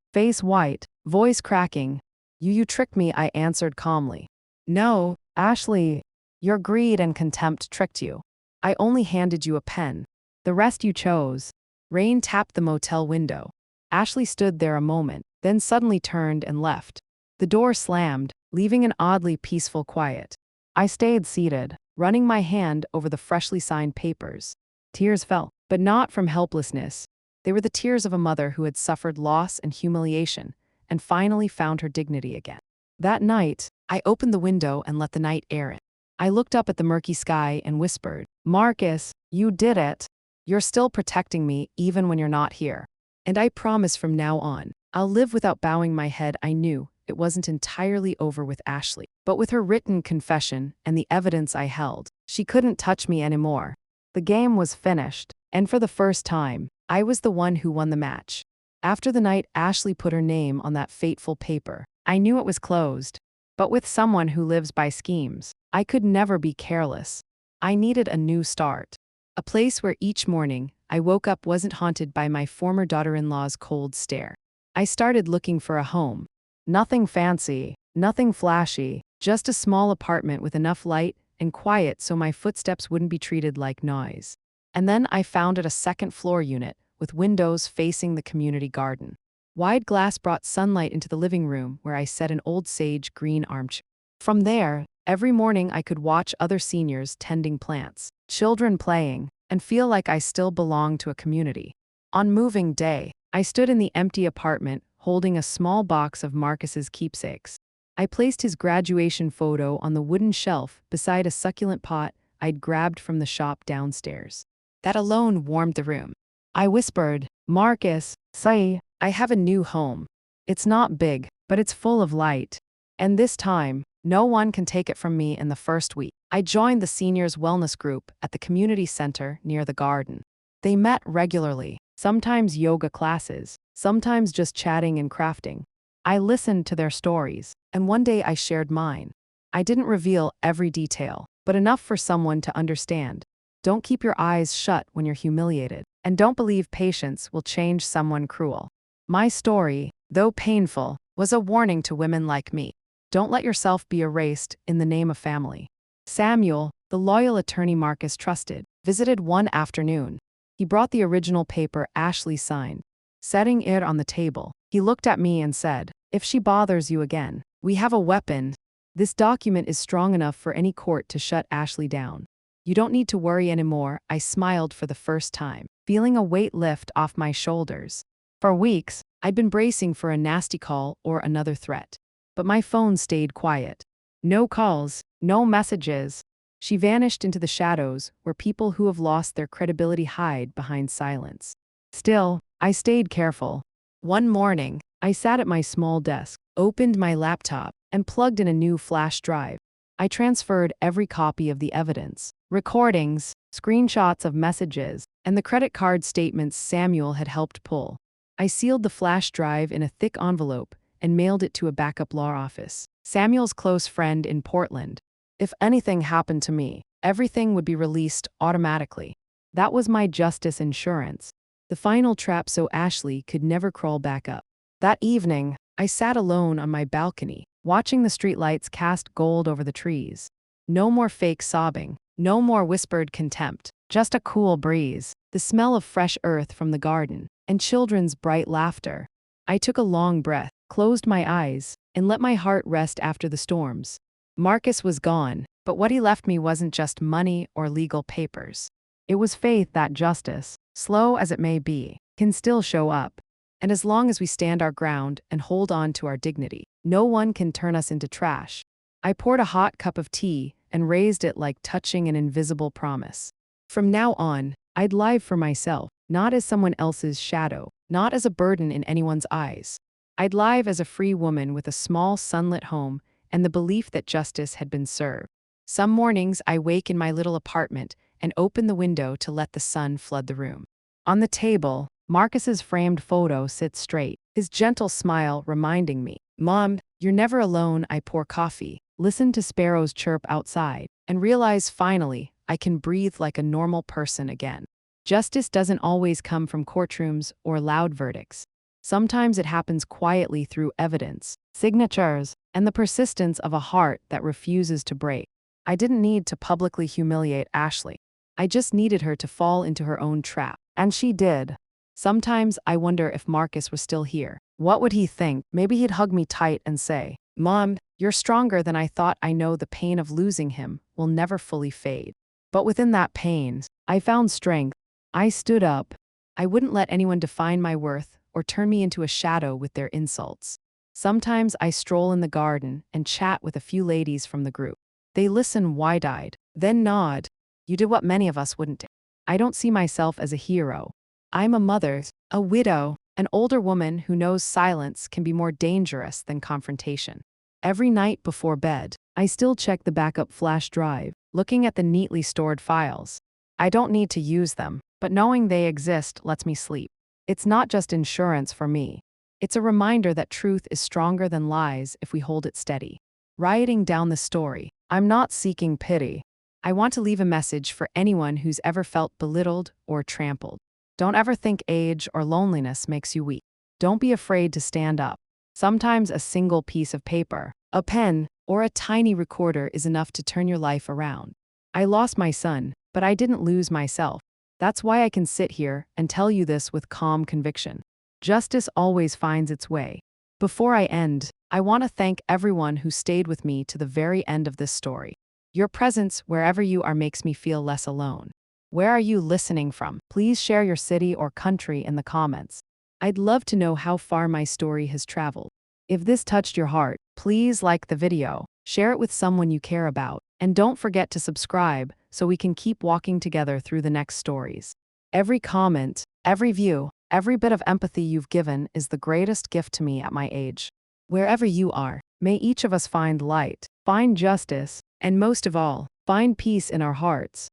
face white, voice cracking. You tricked me," I answered calmly. "No, Ashley. Your greed and contempt tricked you. I only handed you a pen. The rest you chose." Rain tapped the motel window. Ashley stood there a moment, then suddenly turned and left. The door slammed, leaving an oddly peaceful quiet. I stayed seated, running my hand over the freshly signed papers. Tears fell, but not from helplessness. They were the tears of a mother who had suffered loss and humiliation, and finally found her dignity again. That night, I opened the window and let the night air in. I looked up at the murky sky and whispered, "Marcus, you did it. You're still protecting me even when you're not here. And I promise from now on, I'll live without bowing my head." I knew it wasn't entirely over with Ashley, but with her written confession and the evidence I held, she couldn't touch me anymore. The game was finished, and for the first time, I was the one who won the match. After the night Ashley put her name on that fateful paper, I knew it was closed. But with someone who lives by schemes, I could never be careless. I needed a new start. A place where each morning I woke up wasn't haunted by my former daughter-in-law's cold stare. I started looking for a home. Nothing fancy, nothing flashy, just a small apartment with enough light and quiet so my footsteps wouldn't be treated like noise. And then I found a second-floor unit with windows facing the community garden. Wide glass brought sunlight into the living room where I set an old sage green armchair. From there, every morning I could watch other seniors tending plants, children playing, and feel like I still belonged to a community. On moving day, I stood in the empty apartment holding a small box of Marcus's keepsakes. I placed his graduation photo on the wooden shelf beside a succulent pot I'd grabbed from the shop downstairs. That alone warmed the room. I whispered, "Marcus, say, I have a new home. It's not big, but it's full of light. And this time, no one can take it from me." In the first week, I joined the seniors' wellness group at the community center near the garden. They met regularly, sometimes yoga classes, sometimes just chatting and crafting. I listened to their stories, and one day I shared mine. I didn't reveal every detail, but enough for someone to understand. Don't keep your eyes shut when you're humiliated, and don't believe patience will change someone cruel. My story, though painful, was a warning to women like me. Don't let yourself be erased in the name of family. Samuel, the loyal attorney Marcus trusted, visited one afternoon. He brought the original paper Ashley signed. Setting it on the table, he looked at me and said, "If she bothers you again, we have a weapon. This document is strong enough for any court to shut Ashley down. You don't need to worry anymore." I smiled for the first time, feeling a weight lift off my shoulders. For weeks, I'd been bracing for a nasty call or another threat. But my phone stayed quiet. No calls, no messages. She vanished into the shadows where people who have lost their credibility hide behind silence. Still, I stayed careful. One morning, I sat at my small desk, opened my laptop, and plugged in a new flash drive. I transferred every copy of the evidence, recordings, screenshots of messages, and the credit card statements Samuel had helped pull. I sealed the flash drive in a thick envelope and mailed it to a backup law office, Samuel's close friend in Portland. If anything happened to me, everything would be released automatically. That was my justice insurance. The final trap so Ashley could never crawl back up. That evening, I sat alone on my balcony, watching the streetlights cast gold over the trees. No more fake sobbing, no more whispered contempt, just a cool breeze, the smell of fresh earth from the garden, and children's bright laughter. I took a long breath, closed my eyes, and let my heart rest after the storms. Marcus was gone, but what he left me wasn't just money or legal papers. It was faith that justice, slow as it may be, can still show up. And as long as we stand our ground and hold on to our dignity, no one can turn us into trash. I poured a hot cup of tea and raised it like touching an invisible promise. From now on, I'd live for myself, not as someone else's shadow, not as a burden in anyone's eyes. I'd live as a free woman with a small sunlit home and the belief that justice had been served. Some mornings I wake in my little apartment and open the window to let the sun flood the room. On the table, Marcus's framed photo sits straight, his gentle smile reminding me Mom, you're never alone. I pour coffee, listen to sparrows chirp outside, and realize finally I can breathe like a normal person again. Justice doesn't always come from courtrooms or loud verdicts. Sometimes it happens quietly through evidence, signatures, and the persistence of a heart that refuses to break. I didn't need to publicly humiliate Ashley. I just needed her to fall into her own trap. And she did. Sometimes I wonder if Marcus was still here. What would he think? Maybe he'd hug me tight and say, "Mom, you're stronger than I thought. I know the pain of losing him will never fully fade." But within that pain, I found strength. I stood up. I wouldn't let anyone define my worth or turn me into a shadow with their insults. Sometimes I stroll in the garden and chat with a few ladies from the group. They listen wide-eyed, then nod. You did what many of us wouldn't do. I don't see myself as a hero. I'm a mother, a widow, an older woman who knows silence can be more dangerous than confrontation. Every night before bed, I still check the backup flash drive, looking at the neatly stored files. I don't need to use them, but knowing they exist lets me sleep. It's not just insurance for me. It's a reminder that truth is stronger than lies if we hold it steady. Writing down the story, I'm not seeking pity. I want to leave a message for anyone who's ever felt belittled or trampled. Don't ever think age or loneliness makes you weak. Don't be afraid to stand up. Sometimes a single piece of paper, a pen, or a tiny recorder is enough to turn your life around. I lost my son, but I didn't lose myself. That's why I can sit here and tell you this with calm conviction. Justice always finds its way. Before I end, I want to thank everyone who stayed with me to the very end of this story. Your presence, wherever you are, makes me feel less alone. Where are you listening from? Please share your city or country in the comments. I'd love to know how far my story has traveled. If this touched your heart, please like the video, share it with someone you care about, and don't forget to subscribe so we can keep walking together through the next stories. Every comment, every view, every bit of empathy you've given is the greatest gift to me at my age. Wherever you are, may each of us find light, find justice, and most of all, find peace in our hearts.